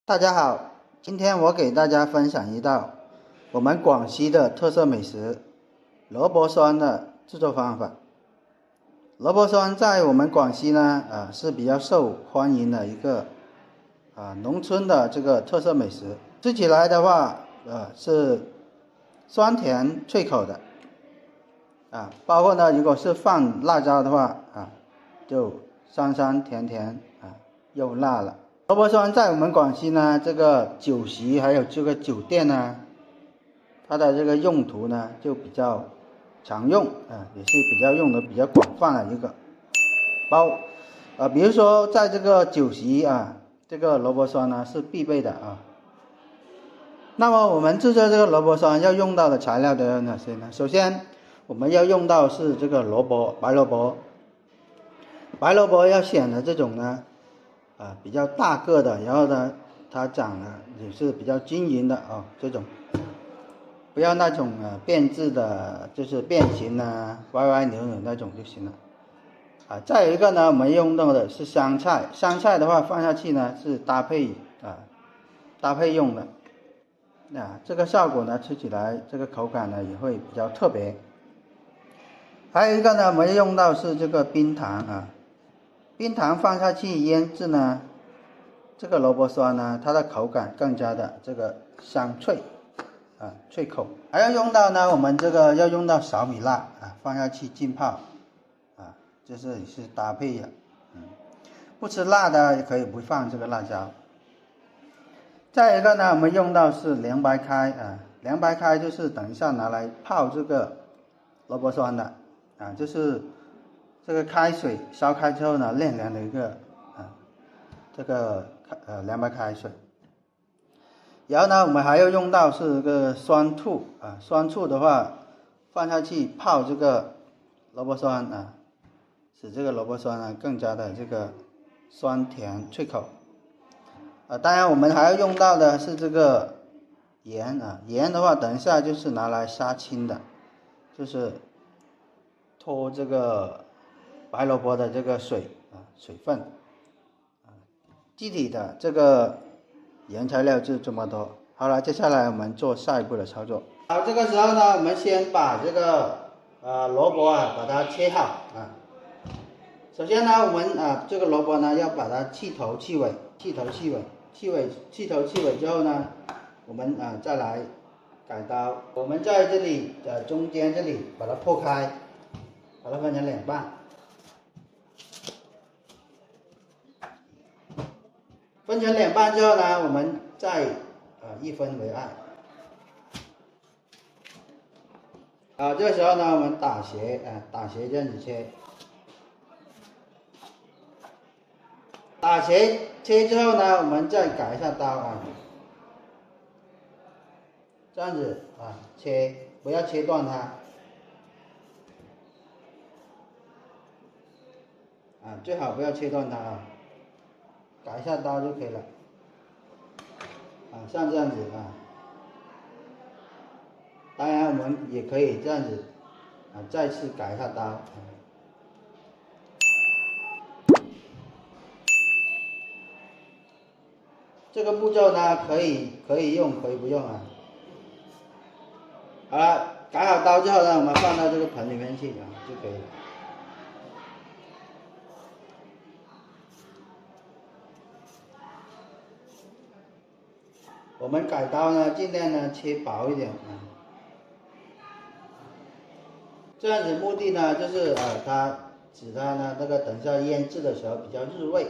大家好，今天我给大家分享一道我们广西的特色美食萝卜酸的制作方法。萝卜酸在我们广西呢，是比较受欢迎的一个农村的这个特色美食。吃起来的话，是酸甜脆口的包括呢，如果是放辣椒的话就酸酸甜甜又辣了。萝卜酸在我们广西呢，这个酒席还有这个酒店呢，它的这个用途呢就比较常用也是比较用的比较广泛的一个比如说在这个酒席这个萝卜酸呢是必备的那么我们制作这个萝卜酸要用到的材料都有哪些呢？首先我们要用到是这个萝卜，白萝卜要选的这种呢比较大个的，然后呢它长得也是比较均匀的这种不要那种变质的，就是变形歪歪扭扭那种就行了再有一个呢，我们用到的是香菜，香菜的话放下去呢是搭配用的这个效果呢吃起来这个口感呢也会比较特别。还有一个呢，我们用到是这个冰糖冰糖放下去腌制呢，这个萝卜酸呢它的口感更加的这个香脆脆口。还要用到呢，我们这个要用到小米辣放下去浸泡就是也是搭配的不吃辣的也可以不放这个辣椒。再一个呢，我们用到是凉白开凉白开就是等一下拿来泡这个萝卜酸的就是这个开水烧开之后呢晾凉的一个这个凉白开水。然后呢我们还要用到是这个酸醋酸醋的话放下去泡这个萝卜酸使这个萝卜酸呢更加的这个酸甜脆口当然我们还要用到的是这个盐盐的话等一下就是拿来杀青的，就是脱这个白萝卜的这个水分具体的这个原材料就这么多。好了，接下来我们做下一步的操作。好，这个时候呢我们先把这个萝卜把它切好首先呢我们这个萝卜呢要把它去头去尾之后呢我们再来改刀。我们在这里中间这里把它破开，把它分成两半，分成两半之后呢我们再一分为二这个时候呢我们打斜这样子切，打斜切之后呢我们再改一下刀这样子切，不要切断它最好不要切断它改一下刀就可以了像这样子当然我们也可以这样子再次改一下刀这个步骤呢可以用可以不用好了，改好刀之后呢我们放到这个盆里面去就可以了。我们改刀呢尽量呢切薄一点这样子目的呢就是使它呢这个等下腌制的时候比较入味。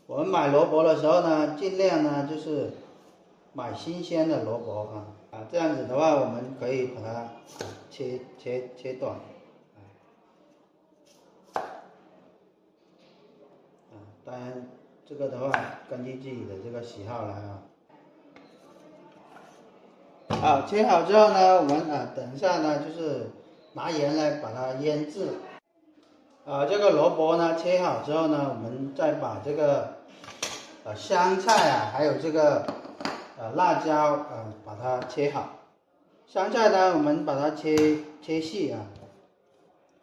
我们买萝卜的时候呢尽量呢就是买新鲜的萝卜这样子的话我们可以把它切短当然这个的话根据自己的这个喜好来好，切好之后呢我们等一下呢就是拿盐来把它腌制这个萝卜呢切好之后呢我们再把这个香菜还有这个辣椒把它切好。香菜呢我们把它切细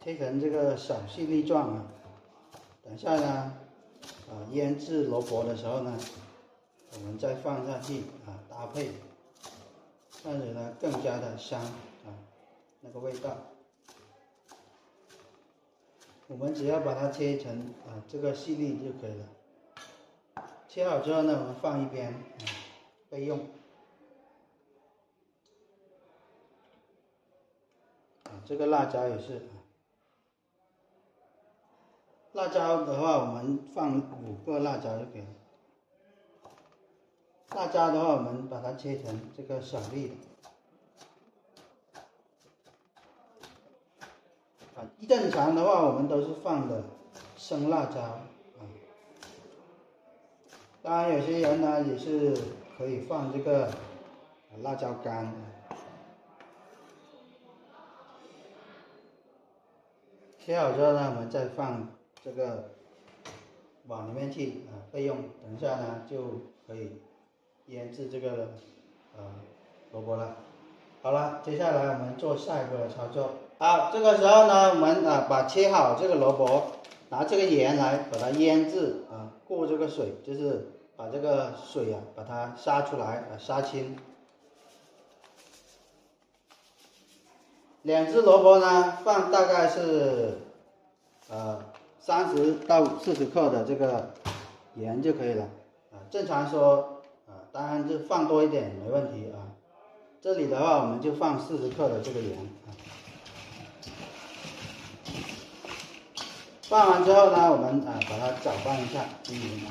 切成这个小细粒状等一下呢腌制萝卜的时候呢我们再放下去搭配，这样子呢更加的香那个味道。我们只要把它切成这个细粒就可以了。切好之后呢，我们放一边备用。这个辣椒也是，辣椒的话我们放5个辣椒就可以了。辣椒的话，我们把它切成这个小粒的。正常的话，我们都是放的生辣椒当然有些人呢也是可以放这个辣椒干。切好之后呢，我们再放这个往里面去备用。等一下呢就可以腌制这个萝卜了。好了，接下来我们做下一个操作。好，这个时候呢，我们把切好这个萝卜，拿这个盐来把它腌制过这个水，就是把这个水把它杀出来杀清。2只萝卜呢，放大概是30到40克的这个盐就可以了正常说当然是放多一点没问题这里的话我们就放40克的这个盐放完之后呢，我们把它搅拌一下均匀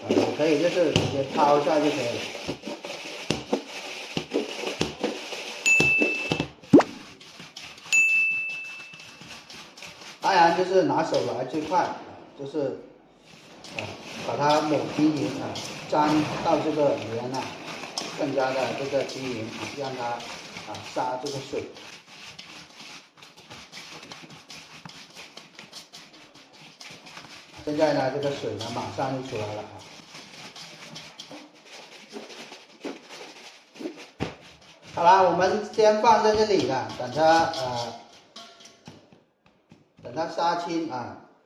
也可以就是直接抛一下就可以了。当然就是拿手来最快就是把它抹均匀沾到这个盐更加的这个均匀让它杀这个水。现在呢，这个水呢马上就出来了好啦，我们先放在这里了，等它杀青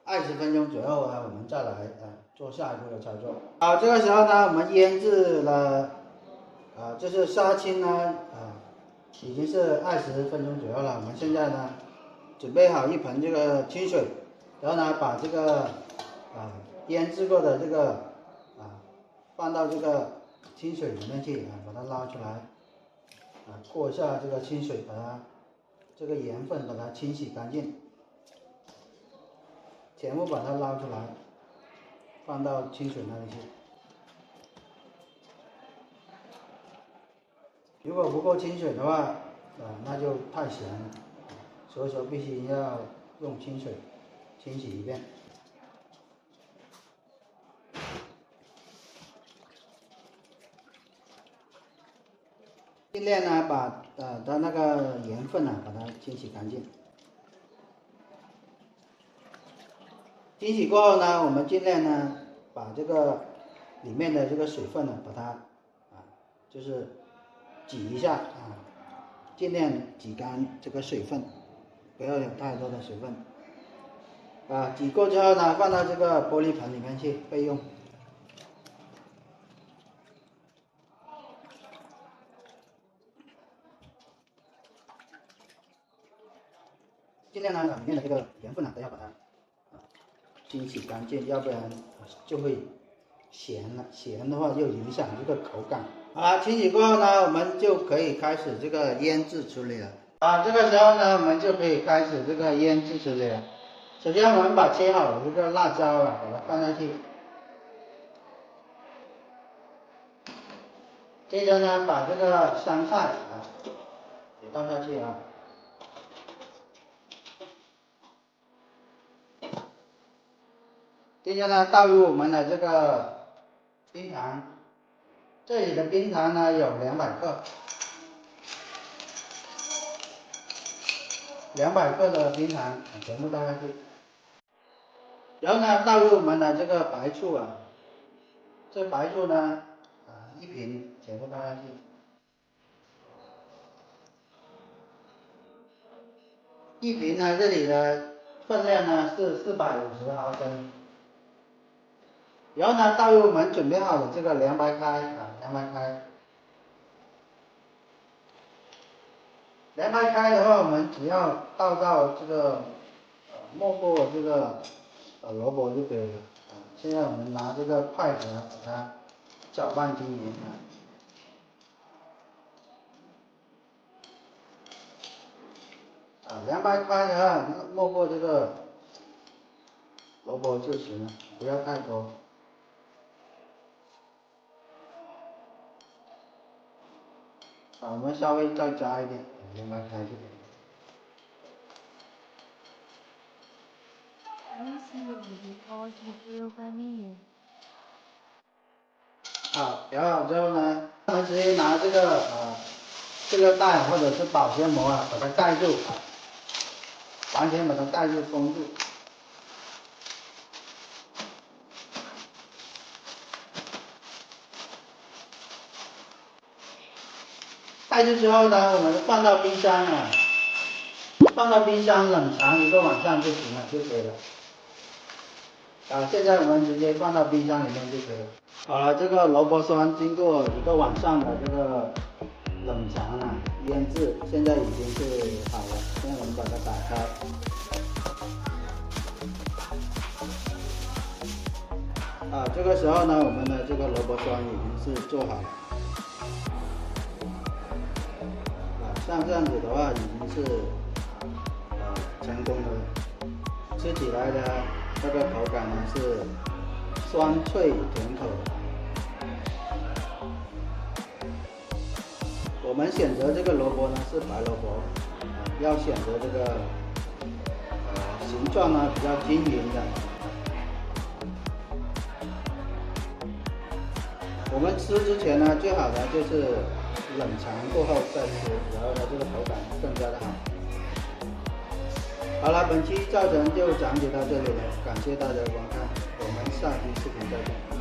20分钟左右我们再来做下一步的操作。好，这个时候呢，我们腌制了就是杀青呢已经是20分钟左右了。我们现在呢准备好一盆这个清水，然后呢把这个腌制过的这个放到这个清水里面去把它捞出来过一下这个清水，把它这个盐分把它清洗干净，全部把它捞出来，放到清水那里去。如果不够清水的话那就太咸了，所以说必须要用清水清洗一遍。尽量呢把它那个盐分把它清洗干净。清洗过后呢，我们尽量呢把这个里面的这个水分把它就是挤一下尽量挤干这个水分，不要有太多的水分挤过之后呢，放到这个玻璃盆里面去备用。尽量呢里面的这个盐分都要把它清洗干净，要不然就会咸了，咸的话就影响这个口感。好了，清洗过后呢，我们就可以开始这个腌制处理了。这个时候呢，我们就可以开始这个腌制处理了。首先我们把切好的这个辣椒把它放下去，接着呢把这个香菜也倒下去接着呢倒入我们的这个冰糖，这里的冰糖呢有200克，200克的冰糖全部倒下去。然后呢倒入我们的这个白醋这白醋呢1瓶全部倒下去。1瓶呢这里的分量呢是450毫升。然后呢，倒入我们准备好的这个凉白开啊，凉白开。凉白开的话，我们只要倒到这个没过这个萝卜就可以了。现在我们拿这个筷子把它搅拌均匀凉白开的话，没过这个萝卜就行了，不要太多。我们稍微再加一点凉白开就可以。调好之后呢，我们直接拿这个袋或者是保鲜膜把它盖住，完全把它盖住封住。盖住之后呢，我们放到冰箱冷藏1个晚上就行了，就可以了。现在我们直接放到冰箱里面就可以了。好了，这个萝卜酸经过1个晚上的这个冷藏腌制，现在已经是好了。现在我们把它打开。这个时候呢，我们的这个萝卜酸已经是做好了。像这样子的话，已经是成功了。吃起来的这个口感呢是酸脆甜口的。我们选择这个萝卜呢是白萝卜，要选择这个形状呢比较均匀的。我们吃之前呢，最好的就是冷藏过后再吃，然后呢这个口感更加的好。好了，本期教程就讲解到这里了，感谢大家的观看，我们下期视频再见。